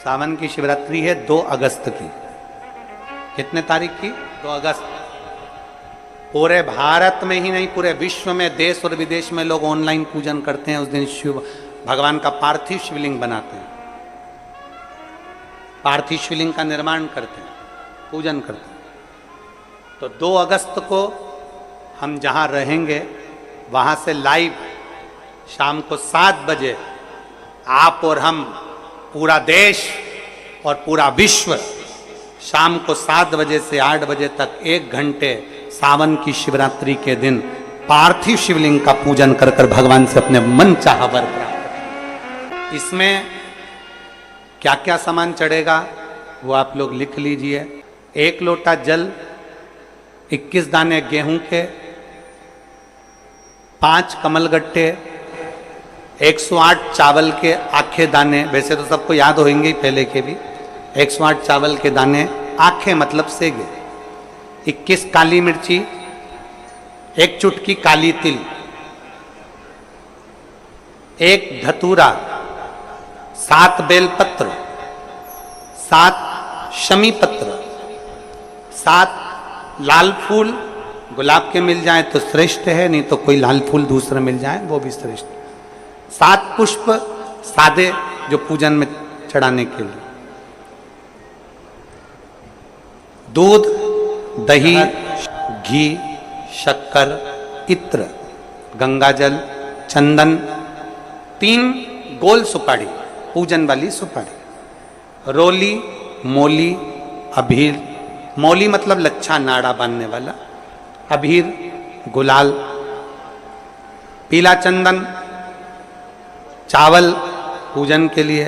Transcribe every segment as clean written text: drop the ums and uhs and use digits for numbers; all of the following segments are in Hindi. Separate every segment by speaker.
Speaker 1: सावन की शिवरात्रि है 2 अगस्त की। कितने तारीख की? 2 अगस्त। पूरे भारत में ही नहीं, पूरे विश्व में, देश और विदेश में लोग ऑनलाइन पूजन करते हैं। उस दिन शिव भगवान का पार्थिव शिवलिंग बनाते हैं, पार्थिव शिवलिंग का निर्माण करते हैं, पूजन करते हैं। तो 2 अगस्त को हम जहां रहेंगे वहां से लाइव शाम को 7 बजे आप और हम, पूरा देश और पूरा विश्व, शाम को 7 बजे से 8 बजे तक 1 घंटे सावन की शिवरात्रि के दिन पार्थिव शिवलिंग का पूजन कर कर भगवान से अपने मन चाहा वर प्राप्त करें। इसमें क्या क्या सामान चढ़ेगा वो आप लोग लिख लीजिए। 1 लोटा जल, 21 दाने गेहूं के, 5 कमलगट्टे, 108 चावल के आखे दाने, वैसे तो सबको याद होंगे ही पहले के भी। 108 चावल के दाने, आखे मतलब सेगे, 21 काली मिर्ची, 1 चुटकी काली तिल, 1 धतूरा, 7 बेलपत्र, 7 शमी पत्र, 7 लाल फूल, गुलाब के मिल जाए तो श्रेष्ठ है, नहीं तो कोई लाल फूल दूसरा मिल जाए वो भी श्रेष्ठ। 7 पुष्प सादे जो पूजन में चढ़ाने के लिए, दूध, दही, घी, शक्कर, इत्र, गंगाजल, चंदन, 3 गोल सुपारी, पूजन वाली सुपारी, रोली, मोली, अभीर, मौली मतलब लच्छा नाड़ा बांधने वाला, अभीर, गुलाल, पीला चंदन, चावल पूजन के लिए,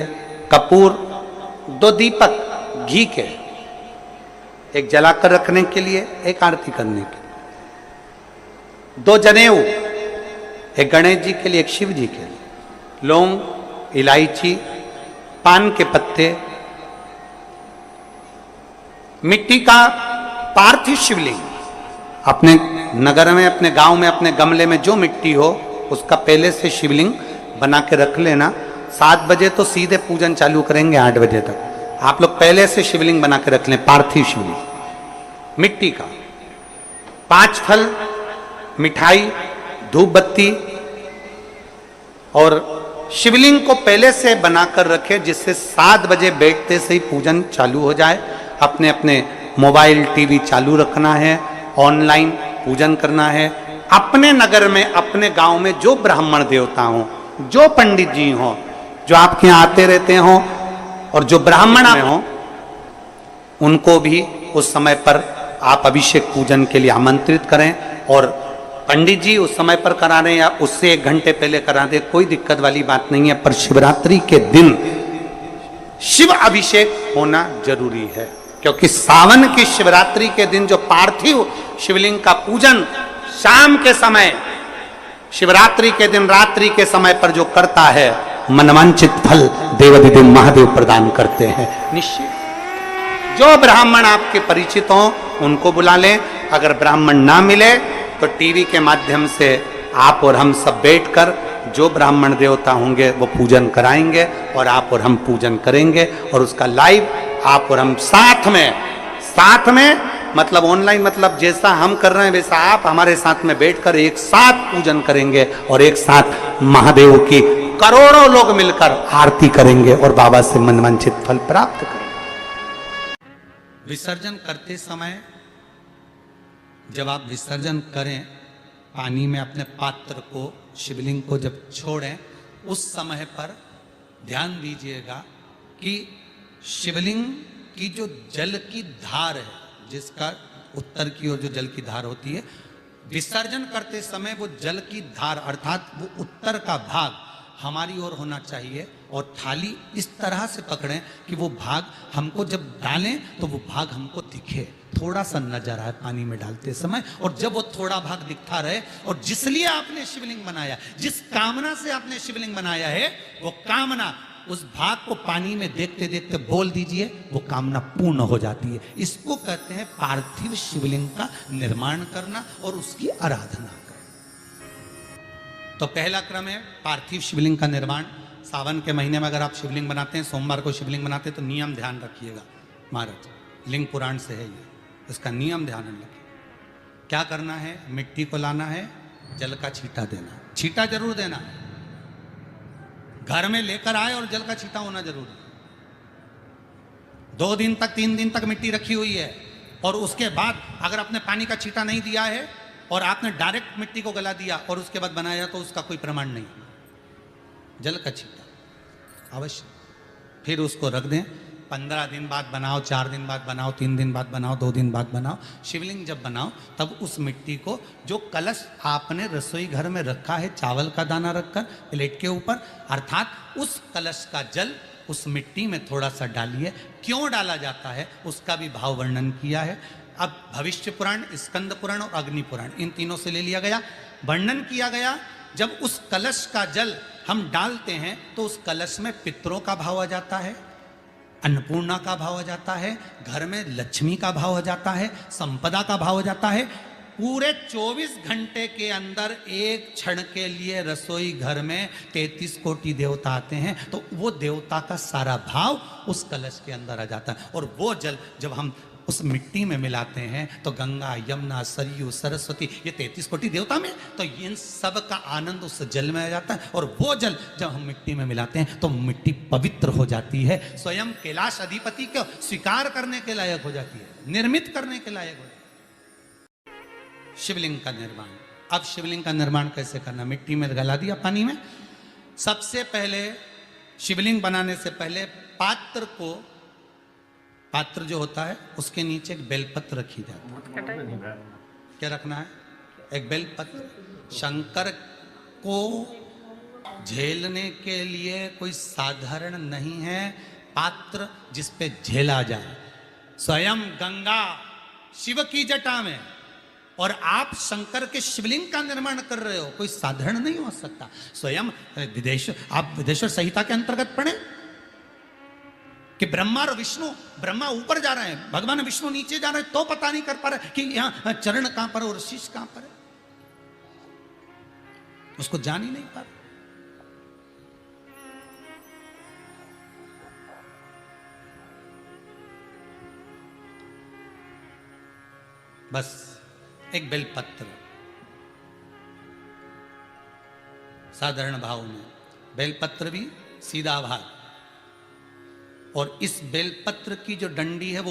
Speaker 1: कपूर, 2 दीपक घी के, 1 जलाकर रखने के लिए, 1 आरती करने के लिए, 2 जनेऊ, 1 गणेश जी के लिए, 1 शिव जी के लिए, लौंग, इलायची, पान के पत्ते, मिट्टी का पार्थिव शिवलिंग। अपने नगर में, अपने गांव में, अपने गमले में जो मिट्टी हो उसका पहले से शिवलिंग बना के रख लेना। 7 बजे तो सीधे पूजन चालू करेंगे, 8 बजे तक आप लोग पहले से शिवलिंग बना के रख लें, पार्थिव शिवलिंग मिट्टी का। 5 फल, मिठाई, धूप बत्ती, और शिवलिंग को पहले से बनाकर रखे जिससे 7 बजे बैठते से ही पूजन चालू हो जाए। अपने अपने मोबाइल टीवी चालू रखना है, ऑनलाइन पूजन करना है। अपने नगर में, अपने गांव में जो ब्राह्मण देवता हों, जो पंडित जी हों, जो आपके यहाँ आते रहते हों, और जो ब्राह्मण हों, उनको भी उस समय पर आप अभिषेक पूजन के लिए आमंत्रित करें। और पंडित जी उस समय पर करा रहे या उससे 1 घंटे पहले करा दे, कोई दिक्कत वाली बात नहीं है। पर शिवरात्रि के दिन शिव अभिषेक होना जरूरी है, क्योंकि सावन की शिवरात्रि के दिन जो पार्थिव शिवलिंग का पूजन शाम के समय, शिवरात्रि के दिन रात्रि के समय पर जो करता है, मनवांचित फल देवाधिदेव महादेव प्रदान करते हैं निश्चित। जो ब्राह्मण आपके परिचित हों उनको बुला लें। अगर ब्राह्मण ना मिले तो टीवी के माध्यम से आप और हम सब बैठकर जो ब्राह्मण देवता होंगे वो पूजन कराएंगे, और आप और हम पूजन करेंगे, और उसका लाइव आप और हम साथ में मतलब ऑनलाइन, मतलब जैसा हम कर रहे हैं वैसा आप हमारे साथ में बैठकर एक साथ पूजन करेंगे, और एक साथ महादेव की करोड़ों लोग मिलकर आरती करेंगे और बाबा से मनवांछित फल प्राप्त करेंगे। विसर्जन करते समय जब आप विसर्जन करें, पानी में अपने पात्र को, शिवलिंग को जब छोड़ें, उस समय पर ध्यान दीजिएगा कि शिवलिंग की जो जल की धार है, जिसका उत्तर की ओर जो जल की धार होती है, विसर्जन करते समय वो जल की धार अर्थात वो उत्तर का भाग हमारी ओर होना चाहिए, और थाली इस तरह से पकड़ें कि वो भाग हमको जब डालें तो वो भाग हमको दिखे, थोड़ा सा नजर आए पानी में डालते समय। और जब वो थोड़ा भाग दिखता रहे, और जिसलिए आपने शिवलिंग बनाया, जिस कामना से आपने शिवलिंग बनाया है, वो कामना उस भाग को पानी में देखते देखते बोल दीजिए, वो कामना पूर्ण हो जाती है। इसको कहते हैं पार्थिव शिवलिंग का निर्माण करना और उसकी आराधना करना। तो पहला क्रम है पार्थिव शिवलिंग का निर्माण। सावन के महीने में अगर आप शिवलिंग बनाते हैं, सोमवार को शिवलिंग बनाते हैं, तो नियम ध्यान रखिएगा महाराज, लिंग पुराण से है ये, इसका नियम ध्यान रखिए। क्या करना है, मिट्टी को लाना है, जल का छींटा देना, छींटा जरूर देना, घर में लेकर आए और जल का छींटा होना जरूरी है। 2 दिन तक 3 दिन तक मिट्टी रखी हुई है और उसके बाद अगर आपने पानी का छींटा नहीं दिया है और आपने डायरेक्ट मिट्टी को गला दिया और उसके बाद बनाया, तो उसका कोई प्रमाण नहीं। जल का छींटा अवश्य, फिर उसको रख दें। 15 दिन बाद बनाओ, 4 दिन बाद बनाओ, 3 दिन बाद बनाओ, 2 दिन बाद बनाओ। शिवलिंग जब बनाओ तब उस मिट्टी को, जो कलश आपने रसोई घर में रखा है चावल का दाना रखकर प्लेट के ऊपर, अर्थात उस कलश का जल उस मिट्टी में थोड़ा सा डालिए। क्यों डाला जाता है उसका भी भाव वर्णन किया है। अब भविष्य पुराण, स्कंद पुराण और अग्नि पुराण, इन तीनों से ले लिया गया, वर्णन किया गया। जब उस कलश का जल हम डालते हैं तो उस कलश में पितरों का भाव आ जाता है, अन्नपूर्णा का भाव आ जाता है, घर में लक्ष्मी का भाव आ जाता है, संपदा का भाव आ जाता है। पूरे 24 घंटे के अंदर एक क्षण के लिए रसोई घर में 33 कोटि देवता आते हैं, तो वो देवता का सारा भाव उस कलश के अंदर आ जाता है। और वो जल जब हम उस मिट्टी में मिलाते हैं तो गंगा, यमुना, सरयू, सरस्वती, ये 33 कोटि देवता में, तो इन सब का आनंद उस जल में आ जाता है। और वो जल जब हम मिट्टी में मिलाते हैं तो मिट्टी पवित्र हो जाती है, स्वयं कैलाश अधिपति को स्वीकार करने के लायक हो जाती है, निर्मित करने के लायक हो जाती है। शिवलिंग का निर्माण, अब शिवलिंग का निर्माण कैसे करना, मिट्टी में गला दिया पानी में। सबसे पहले शिवलिंग बनाने से पहले पात्र जो होता है उसके नीचे एक बेलपत्र रखी जाती है। क्या रखना है, एक बेलपत्र। शंकर को झेलने के लिए कोई साधारण नहीं है पात्र जिस पे झेला जाए। स्वयं गंगा शिव की जटा में और आप शंकर के शिवलिंग का निर्माण कर रहे हो, कोई साधारण नहीं हो सकता। स्वयं आप विदेश्वर संहिता के अंतर्गत पढ़े कि ब्रह्मा और विष्णु, ब्रह्मा ऊपर जा रहे हैं, भगवान विष्णु नीचे जा रहे हैं, तो पता नहीं कर पा रहे कि यहां चरण कहां पर और शीश कहां पर है, उसको जान ही नहीं पा रहे। बस एक बेलपत्र साधारण भाव में, बेलपत्र भी सीधा भाग, और इस बेलपत्र की जो डंडी है वो